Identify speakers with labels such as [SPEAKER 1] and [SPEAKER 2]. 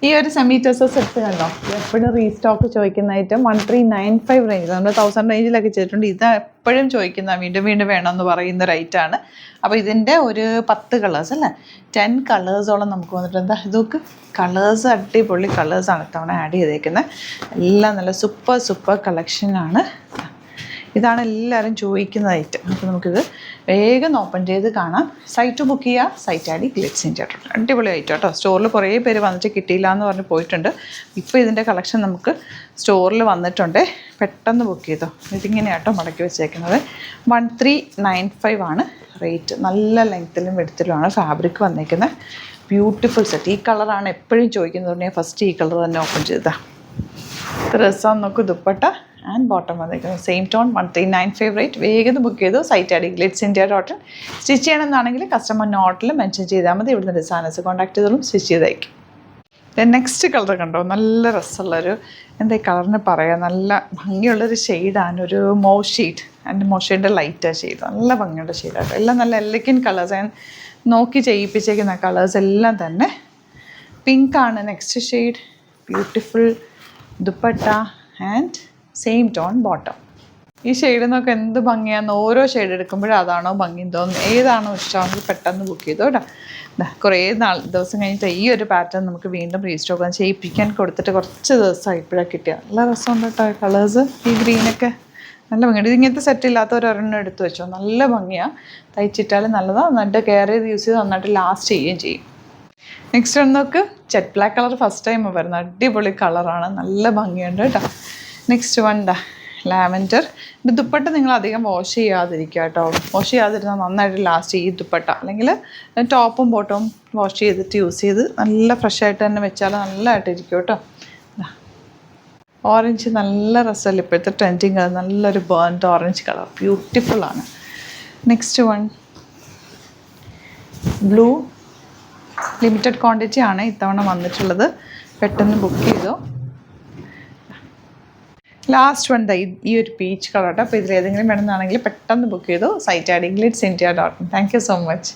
[SPEAKER 1] ഈ ഒരു semi tussar set കണ്ടോ, എപ്പോഴും റീസ്റ്റോക്ക് ചോദിക്കുന്ന ഐറ്റം 1395 റേഞ്ച്. നമ്മൾ 1000 റേഞ്ചിലൊക്കെ ചെയ്തിട്ടുണ്ട്. ഇത് എപ്പോഴും ചോദിക്കുന്ന വീണ്ടും വീണ്ടും വേണമെന്ന് പറയുന്ന റേറ്റാണ്. അപ്പോൾ ഇതിൻ്റെ ഒരു 10 കളേഴ്സ് അല്ലേ, 10 കളേഴ്സോളം നമുക്ക് വന്നിട്ടുണ്ട്. ഇതൊക്കെ കളേഴ്സ് അടിപൊളി കളേഴ്സാണ് ഇത്തവണ ആഡ് ചെയ്തേക്കുന്നത്. എല്ലാം നല്ല സൂപ്പർ കളക്ഷനാണ്. ഇതാണ് എല്ലാവരും ചോദിക്കുന്ന ഐറ്റം. അപ്പോൾ നമുക്കിത് വേഗം ഓപ്പൺ ചെയ്ത് കാണാം. സൈറ്റ് ബുക്ക് ചെയ്യുക, സൈറ്റ് ആഡ് ഗ്ലിറ്റ്സ് ഇന്ത്യ. അടിപൊളി ഐറ്റം കേട്ടോ. സ്റ്റോറിൽ കുറേ പേര് വന്നിട്ട് കിട്ടിയില്ല എന്ന് പറഞ്ഞ് പോയിട്ടുണ്ട്. ഇപ്പോൾ ഇതിൻ്റെ കളക്ഷൻ നമുക്ക് സ്റ്റോറിൽ വന്നിട്ടുണ്ട്. പെട്ടെന്ന് ബുക്ക് ചെയ്തോ. ഇതിങ്ങനെയാട്ടോ മടക്കി വെച്ചേക്കുന്നത്. 1395 ആണ് റേറ്റ്. നല്ല ലെങ്ത്തിലും വെടുത്തിലുമാണ് ഫാബ്രിക് വന്നേക്കുന്നത്. Beautiful set. ഈ കളറാണ് എപ്പോഴും ചോദിക്കുന്നത്. ഞാൻ ഫസ്റ്റ് ഈ കളർ തന്നെ ഓപ്പൺ ചെയ്താൽ രസം. നോക്കൂ, ദുപ്പട്ട ആൻഡ് ബോട്ടം വന്നിരിക്കുന്നത് സെയിം ടോൺ. 1395 റേറ്റ്. വേഗം ബുക്ക് ചെയ്തു. Site add glitz India. Stitch ചെയ്യണമെന്നാണെങ്കിൽ കസ്റ്റമർ നോട്ടിൽ മെൻഷൻ ചെയ്താൽ മതി. ഇവിടുന്ന് ഡിസൈനേഴ്സ് കോൺടാക്ട് ചെയ്തോളും, സ്റ്റിച്ച് ചെയ്തയക്കും. നെക്സ്റ്റ് കളർ കണ്ടോ, നല്ല രസമുള്ളൊരു, എന്താ ഈ കളറിന് പറയുക, നല്ല ഭംഗിയുള്ളൊരു ഷെയ്ഡാണ്. ഒരു മൗ shade and Mau ഷെയ്ഡിൻ്റെ light shade. നല്ല ഭംഗിയുള്ള ഷെയ്ഡാണ്. എല്ലാം നല്ല എലഗൻറ്റ് കളേഴ്സ്. ഞാൻ നോക്കി ചെയ്യിപ്പിച്ചേക്കുന്ന കളേഴ്സ് എല്ലാം തന്നെ. പിങ്കാണ് next shade. Beautiful dupatta and same tone bottom. ഈ ഷെയ്ഡ് നോക്കുക എന്ത് ഭംഗിയാണെന്ന്. ഓരോ ഷെയ്ഡ് എടുക്കുമ്പോഴും അതാണോ ഭംഗി തോന്നുന്നു. ഏതാണോ ഇഷ്ടമാണെങ്കിൽ പെട്ടെന്ന് ബുക്ക് ചെയ്തോ കേട്ടോ. കുറേ ദിവസം കഴിഞ്ഞിട്ട് ഈ ഒരു പാറ്റേൺ നമുക്ക് വീണ്ടും റീസ്റ്റോക്ക് ചെയ്യിപ്പിക്കാൻ കൊടുത്തിട്ട് കുറച്ച് ദിവസമായി ഇപ്പോഴാണ് കിട്ടിയത്. നല്ല രസമുണ്ട് കേട്ടോ കളേഴ്സ്. ഈ ഗ്രീനൊക്കെ നല്ല ഭംഗിയുണ്ട്. ഇതിങ്ങനത്തെ സെറ്റ് ഇല്ലാത്തവരൊരെണ്ണം എടുത്ത് വെച്ചോ. നല്ല ഭംഗിയാണ്. തയ്ച്ചിട്ടാലും നല്ലതാണ്. നന്നായിട്ട് കെയർ ചെയ്ത് യൂസ് ചെയ്ത് നന്നായിട്ട് ലാസ്റ്റ് ചെയ്യുകയും ചെയ്യും. നെക്സ്റ്റ് ഒന്ന് നോക്ക്, jet black colour. First time വരുന്നത്. അടിപൊളി കളറാണ്. നല്ല ഭംഗിയുണ്ട് കേട്ടോ. നെക്സ്റ്റ് വണ്ട ലാവൻഡർ. ഇത് ദുപ്പട്ട നിങ്ങൾ അധികം വാഷ് ചെയ്യാതിരിക്കുക കേട്ടോ. വാഷ് ചെയ്യാതിരുന്നാൽ നന്നായിട്ട് ലാസ്റ്റ് ഈ ദുപ്പട്ട. അല്ലെങ്കിൽ ടോപ്പും ബോട്ടവും വാഷ് ചെയ്തിട്ട് യൂസ് ചെയ്ത് നല്ല ഫ്രഷായിട്ട് തന്നെ വെച്ചാൽ നല്ലതായിട്ടിരിക്കും കേട്ടോ. ഓറഞ്ച് നല്ല രസമല്ല ഇപ്പോഴത്തെ ട്രെൻഡിങ് കളർ. നല്ലൊരു ബേൺഡ് ഓറഞ്ച് കളർ. ബ്യൂട്ടിഫുള്ളാണ്. Next one blue. Limited quantity ആണ് ഇത്തവണ വന്നിട്ടുള്ളത്. പെട്ടെന്ന് ബുക്ക് ചെയ്തോ. ലാസ്റ്റ് വൺ ഈ ഒരു പീച്ച് കളർ കേട്ടോ. അപ്പോൾ ഇതിലേതെങ്കിലും വേണമെന്നാണെങ്കിൽ പെട്ടെന്ന് ബുക്ക് ചെയ്തോ. Site add glitz India. Thank you so much.